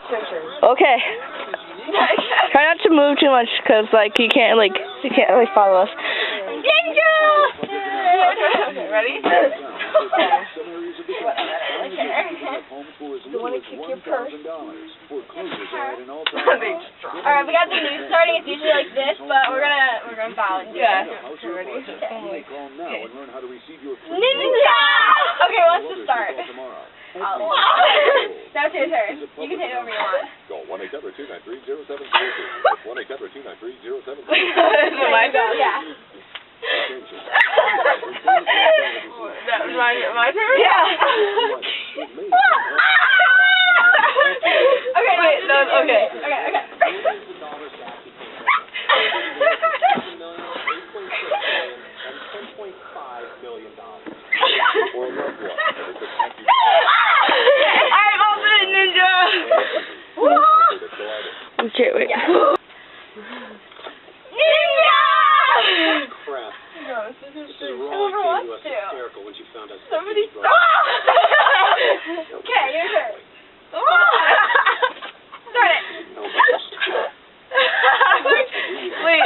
Okay. Try not to move too much, cause like you can't really follow us. Ninja! Okay, ready? You want to kick your purse? Alright, we got the news starting. It's usually like this, but we're gonna balance. Yeah. Ready? Okay. Ninja! Okay, let's just start. Now it's your turn. You can take over your line. Call 1-800-293-0742. That's 1-800-293-0742. My God. Yeah. That was my turn? Yeah. Okay, wait, no, okay. I'm Ultimate Ninja! Okay, wait. Yeah. Crap. No, this isn't This is true. wrong. Whoever wants to. Hysterical when she found out. Somebody stop. Okay, your turn. Start it. Wait.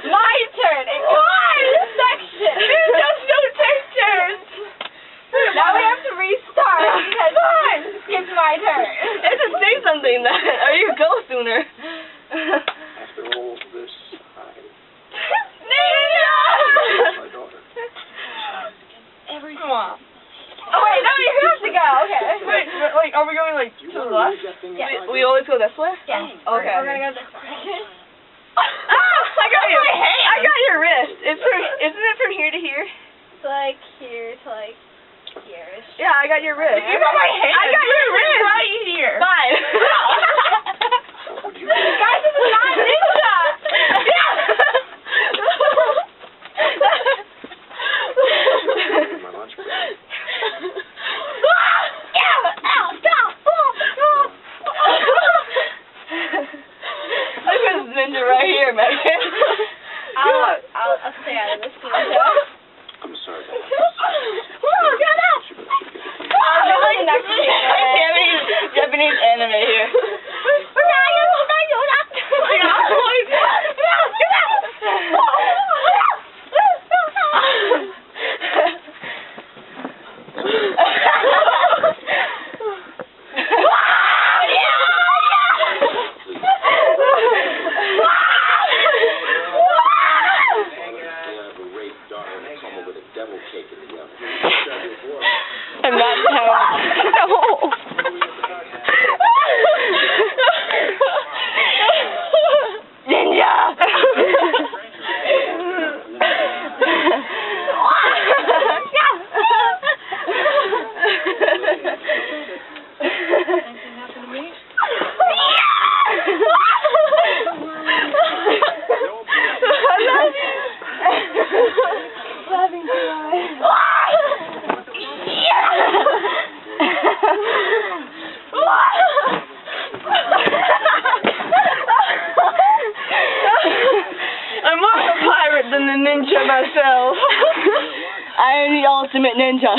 My turn. Section. Just no take turns. Now we have to restart because you skipped my turn. It should say something then, or you go sooner. After all this, Ninja! my daughter. Come on. Oh wait, no, you have to go. Okay. Wait, are we going like to the left? Yeah. We always go this way? Yeah. Okay. We're gonna go this way. I got you. I got your wrist. Isn't it from here to here? It's like here to like here. Yeah, I got your wrist. You got my hand. I got your wrist. Right here. Fine. Guys, this is not ninja. My lunch break. Look at this ninja right here, man. I'll stay out of this ninja. I'm sorry. Get up! Japanese anime here. I'm not telling. No. Ninja! Laughing too I'm more of a pirate than the ninja myself. I am the ultimate ninja.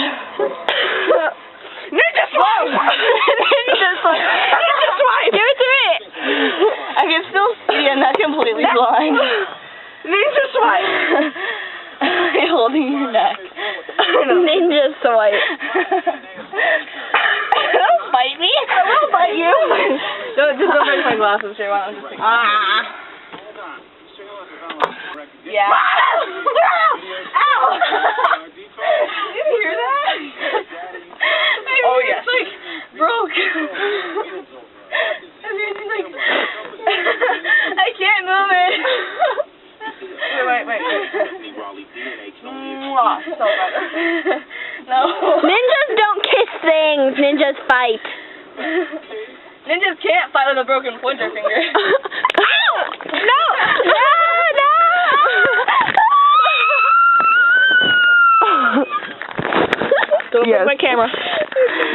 Ninja swipe! Ninja swipe! Ninja swipe! Give it to me! I can still see and not completely blind. Ninja swipe! I'm holding your neck. Ninja swipe. Don't bite me. I will bite you. Just don't break my glasses here. Why don't I just take Yeah. Ow! Did you hear that? Oh, yes. It's like broke. I can't move it. Wait. So better. No. Ninjas don't kiss things. Ninjas fight. Ninjas can't fight with a broken pointer finger. Ow! No! Don't break my camera.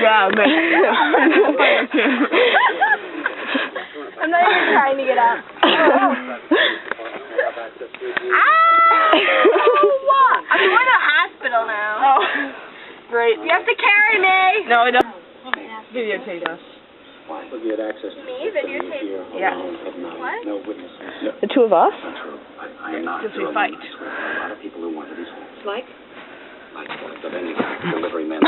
Yeah, man. I'm not even trying to get up. I'm going to the hospital now. Oh. great. You have to carry me. No, I don't. Videotape us. But you had access to Me? Videotape? here Yeah. alone at night. What? No witnesses. The two of us? Not true. I am not. Because we fight. A lot of people who want to be Like? like of any delivery man.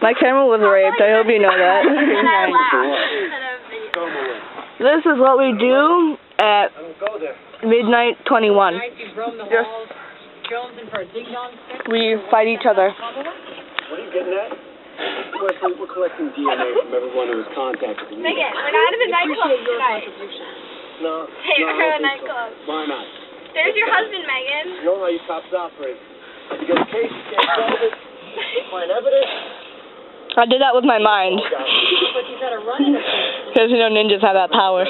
My camera was raped. I hope you know that. And I laughed instead of video. This is what we do at midnight 21. Just we fight each other. What are you getting at? We're collecting DNA from everyone who was contacted. Megan, we're not at the nightclub tonight. No. Hey, we're at a I don't think so. nightclub. Why not? There's your husband, Megan. You know how you cops operate. You get a case, you can't solve it, find evidence. I did that with my mind. Because, you know, ninjas have that power.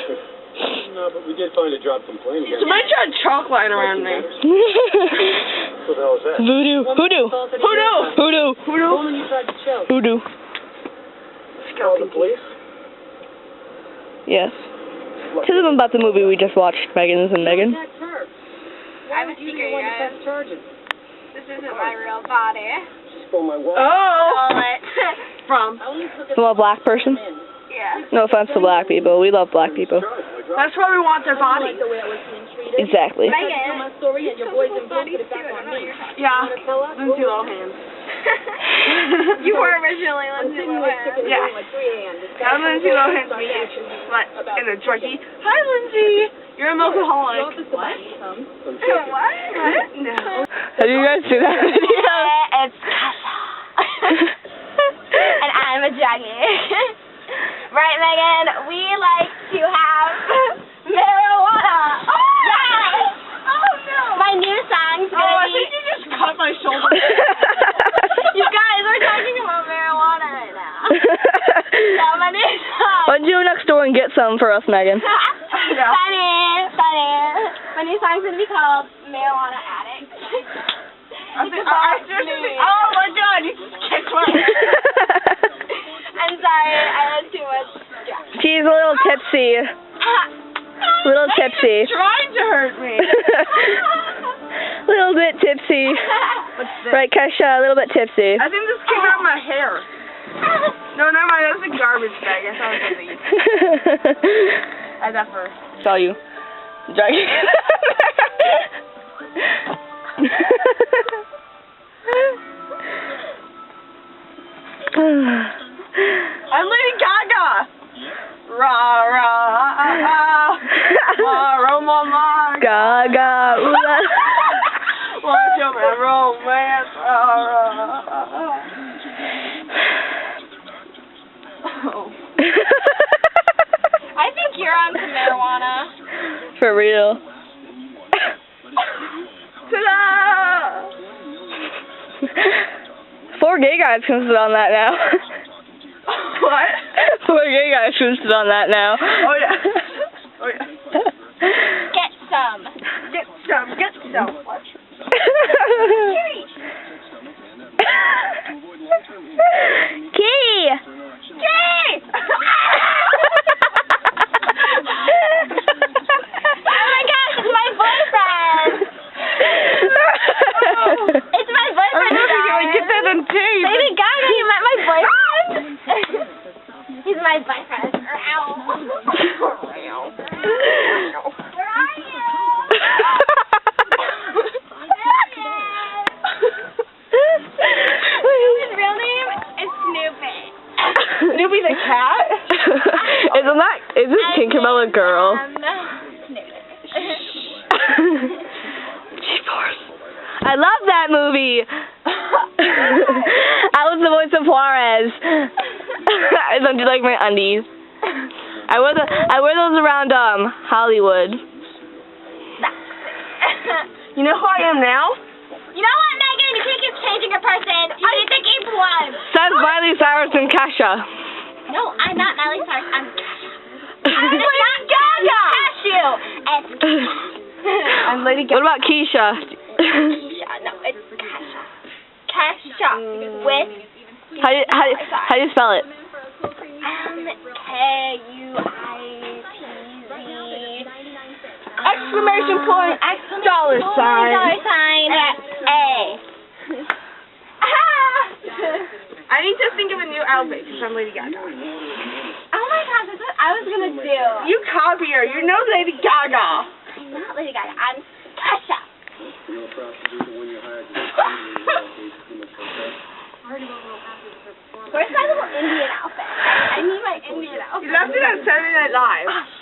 No, but we did find a drop complaint against Somebody tried chalk line around me. Who the hell is that? Voodoo. Hoodoo. Hoodoo! Hoodoo. Hoodoo! Hoodoo. Call the police? Yes. Tell them about the movie we just watched, Megan and Megan. I have a secret, you guys. This isn't my real body. She stole my wallet. Oh! Wallet. From. From a black person? Yeah. No offense to black people. We love black people. That's why we want their bodies. Exactly. Megan, you took both bodies too. I don't know what you're talking Yeah. Lindsay Lohan. You were originally Lindsay Lohan. Yeah. I'm Lindsay Lohan's me. But in a druggie. Hi, Lindsay. You're a milkaholic. What? What? No. Have you guys seen that video? It's Kasha. And I'm a druggie. Right, Megan? We like to have marijuana. Oh, yes! Oh, no. My new song's gonna I be... think you just cut my shoulder. You guys, we're talking about marijuana right now. So my new song... Why don't you go next door and get some for us, Megan? Yeah. Funny. My new song's gonna be called Marijuana Addict. I seriously, oh my god, you just kicked my I'm sorry, I had too much stress. She's a little tipsy. Little tipsy. trying to hurt me. Little bit tipsy. What's this? Right, Kesha? A little bit tipsy. I think this came out of my hair. No, never mind, that's a garbage bag. I thought it was these. I had that first. Saw you. Dragging. I'm Lady Gaga. Rah rah mama. Gaga. Watch your man romance. Oh. I think you're on some marijuana. For real. Ta-da! 4 gay guys can sit on that now. What? 4 gay guys can sit on that now. Oh yeah. Oh yeah. Get some. Get some. Get some. Key! Jay! Oh my gosh, it's my boyfriend! It's my boyfriend, guys. Get that on tape. Lady Gaga, you met my boyfriend? He's my boyfriend. Ow. Where are you? His real name is Snoopy. Snoopy the cat? Isn't Tinkerbell a girl? G-Force. I love that movie. I was the voice of Juarez. Don't you like my undies? I wear those around Hollywood. You know who I am now? You know what, Megan? You can't keep changing your person. You need to keep one. That's Miley Cyrus and Kesha. No, I'm not Miley Cyrus. I'm Kasha. I'm It's Lady not Gaga. Cashew. It's Kasha. I'm Lady What Gaga. about Keisha? Kasha. No, it's Kasha. Kasha. With How do you spell it? K-U-I-T-Z. Exclamation point. $. $. A. Ah! I need to think of a new outfit because I'm Lady Gaga. Oh my gosh, that's what I was gonna do. You copy her. You know Lady Gaga. I'm not Lady Gaga. I'm Kesha. You know, prostitute when you hired Where's my little Indian outfit? I need my Indian outfit. You left it on Saturday Night Live.